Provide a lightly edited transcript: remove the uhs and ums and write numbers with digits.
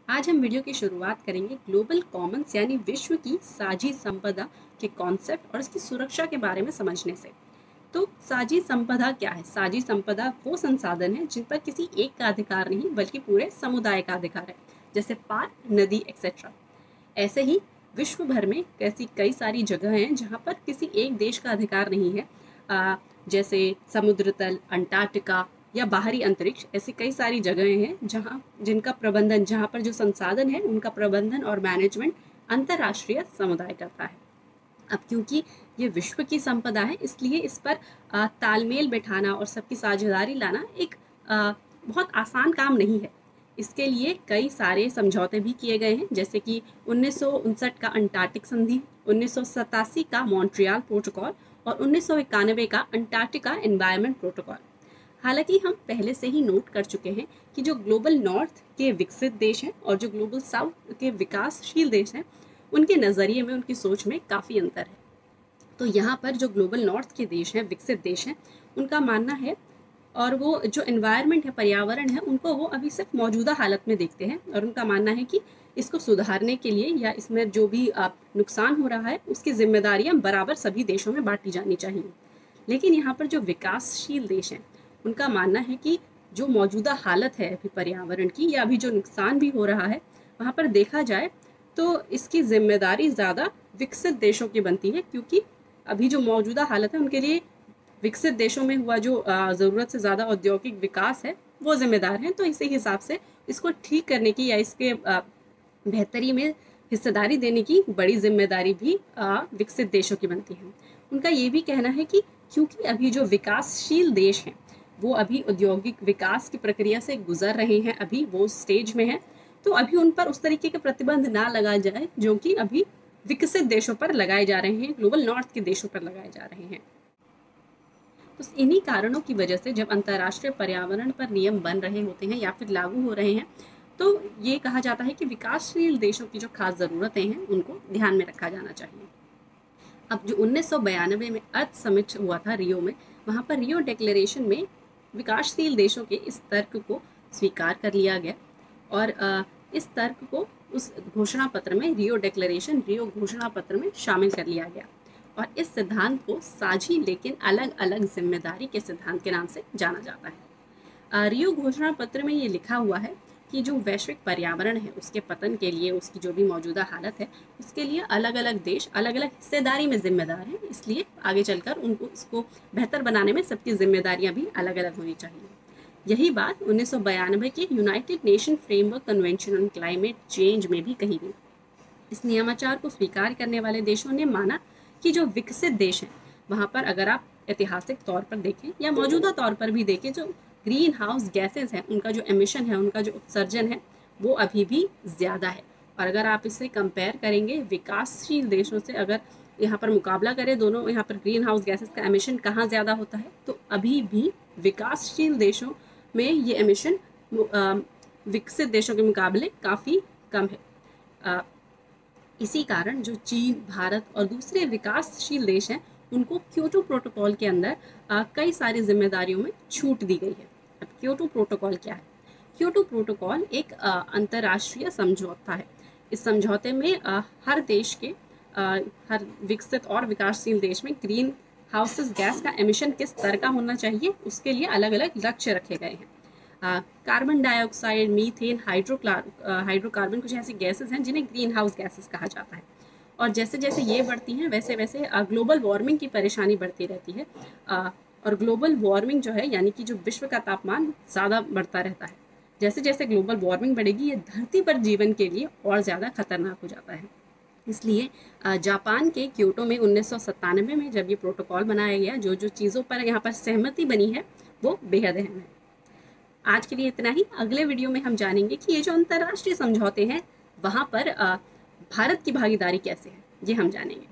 आज हम वीडियो की शुरुआत करेंगे ग्लोबल कॉमन्स यानी विश्व की साझी संपदा के कॉन्सेप्ट और इसकी सुरक्षा के बारे में समझने से। तो साझी संपदा क्या है? साझी संपदा वो संसाधन है जिन पर किसी एक का अधिकार नहीं बल्कि पूरे समुदाय का अधिकार है, जैसे पार्क, नदी एक्सेट्रा। ऐसे ही विश्व भर में ऐसी कई सारी जगह हैं जहाँ पर किसी एक देश का अधिकार नहीं है, जैसे समुद्र तल, अंटार्कटिका या बाहरी अंतरिक्ष। ऐसी कई सारी जगहें हैं जहाँ पर जो संसाधन है उनका प्रबंधन और मैनेजमेंट अंतर्राष्ट्रीय समुदाय करता है। अब क्योंकि ये विश्व की संपदा है, इसलिए इस पर तालमेल बैठाना और सबकी साझेदारी लाना एक बहुत आसान काम नहीं है। इसके लिए कई सारे समझौते भी किए गए हैं, जैसे कि 1959 का अंटार्कटिक संधि, 1987 का मॉन्ट्रियल प्रोटोकॉल और 1991 का अंटार्कटिका एनवायरनमेंट प्रोटोकॉल। हालांकि हम पहले से ही नोट कर चुके हैं कि जो ग्लोबल नॉर्थ के विकसित देश हैं और जो ग्लोबल साउथ के विकासशील देश हैं, उनके नज़रिए में, उनकी सोच में काफ़ी अंतर है। तो यहाँ पर जो ग्लोबल नॉर्थ के देश हैं, विकसित देश हैं, उनका मानना है, और वो जो एनवायरनमेंट है, पर्यावरण है, उनको वो अभी सिर्फ मौजूदा हालत में देखते हैं और उनका मानना है कि इसको सुधारने के लिए या इसमें जो भी नुकसान हो रहा है उसकी जिम्मेदारियाँ बराबर सभी देशों में बांटी जानी चाहिए। लेकिन यहाँ पर जो विकासशील देश हैं, उनका मानना है कि जो मौजूदा हालत है अभी पर्यावरण की, या अभी जो नुकसान भी हो रहा है, वहाँ पर देखा जाए तो इसकी जिम्मेदारी ज़्यादा विकसित देशों की बनती है, क्योंकि अभी जो मौजूदा हालत है उनके लिए विकसित देशों में हुआ जो ज़रूरत से ज़्यादा औद्योगिक विकास है वो जिम्मेदार हैं। तो इसी हिसाब से इसको ठीक करने की या इसके बेहतरी में हिस्सेदारी देने की बड़ी जिम्मेदारी भी विकसित देशों की बनती है। उनका ये भी कहना है कि क्योंकि अभी जो विकासशील देश हैं वो अभी औद्योगिक विकास की प्रक्रिया से गुजर रहे हैं, अभी वो स्टेज में हैं, तो अभी उन पर उस तरीके के प्रतिबंध ना लगाया जाए जो कि अभी विकसित देशों पर लगाए जा रहे हैं, ग्लोबल नॉर्थ के देशों पर लगाए जा रहे हैं। तो इन्हीं कारणों की वजह से जब अंतर्राष्ट्रीय पर्यावरण पर नियम बन रहे होते हैं या फिर लागू हो रहे हैं, तो ये कहा जाता है कि विकासशील देशों की जो खास ज़रूरतें हैं उनको ध्यान में रखा जाना चाहिए। अब जो 1992 में अर्थ समिट हुआ था रियो में, वहाँ पर रियो डिक्लेरेशन में विकासशील देशों के इस तर्क को स्वीकार कर लिया गया और इस तर्क को उस घोषणा पत्र में, रियो घोषणा पत्र में शामिल कर लिया गया और इस सिद्धांत को साझी लेकिन अलग अलग जिम्मेदारी के सिद्धांत के नाम से जाना जाता है। रियो घोषणा पत्र में ये लिखा हुआ है कि जो वैश्विक पर्यावरण है उसके पतन के लिए, उसकी जो भी मौजूदा हालत है उसके लिए अलग अलग देश अलग अलग हिस्सेदारी में जिम्मेदार हैं, इसलिए आगे चलकर उनको इसको बेहतर बनाने में सबकी जिम्मेदारियां भी अलग अलग होनी चाहिए। यही बात 1992 के United nation framework convention on climate change में भी कही गई। इस नियमाचार को स्वीकार करने वाले देशों ने माना कि जो विकसित देश हैं वहाँ पर अगर आप ऐतिहासिक तौर पर देखें या मौजूदा तौर पर भी देखें, जो ग्रीन हाउस गैसेज हैं, उनका जो एमिशन है, उनका जो उत्सर्जन है, वो अभी भी ज़्यादा है। और अगर आप इसे कंपेयर करेंगे विकासशील देशों से, अगर यहाँ पर मुकाबला करें दोनों, यहाँ पर ग्रीन हाउस गैसेज का एमिशन कहाँ ज़्यादा होता है, तो अभी भी विकासशील देशों में ये एमिशन विकसित देशों के मुकाबले काफ़ी कम है। इसी कारण जो चीन, भारत और दूसरे विकासशील देश हैं उनको क्योटो प्रोटोकॉल के अंदर कई सारी जिम्मेदारियों में छूट दी गई है। अब क्योटो प्रोटोकॉल क्या है? क्योटो प्रोटोकॉल एक अंतर्राष्ट्रीय समझौता है। इस समझौते में हर देश के, हर विकसित और विकासशील देश में ग्रीन हाउसेस गैस का एमिशन किस स्तर का होना चाहिए, उसके लिए अलग अलग लक्ष्य रखे गए हैं। कार्बन डाइऑक्साइड, मीथेन, हाइड्रोकार्बन कुछ ऐसी गैसेस हैं जिन्हें ग्रीन हाउस गैसेस कहा जाता है। और जैसे जैसे ये बढ़ती हैं वैसे वैसे ग्लोबल वार्मिंग की परेशानी बढ़ती रहती है। और ग्लोबल वार्मिंग जो है, यानी कि जो विश्व का तापमान ज़्यादा बढ़ता रहता है, जैसे जैसे ग्लोबल वार्मिंग बढ़ेगी ये धरती पर जीवन के लिए और ज़्यादा खतरनाक हो जाता है। इसलिए जापान के क्योटो में 1997 में जब ये प्रोटोकॉल बनाया गया, जो जो चीज़ों पर यहाँ पर सहमति बनी है वो बेहद अहम है। आज के लिए इतना ही। अगले वीडियो में हम जानेंगे कि ये जो अंतर्राष्ट्रीय समझौते हैं वहाँ पर भारत की भागीदारी कैसे है, ये हम जानेंगे।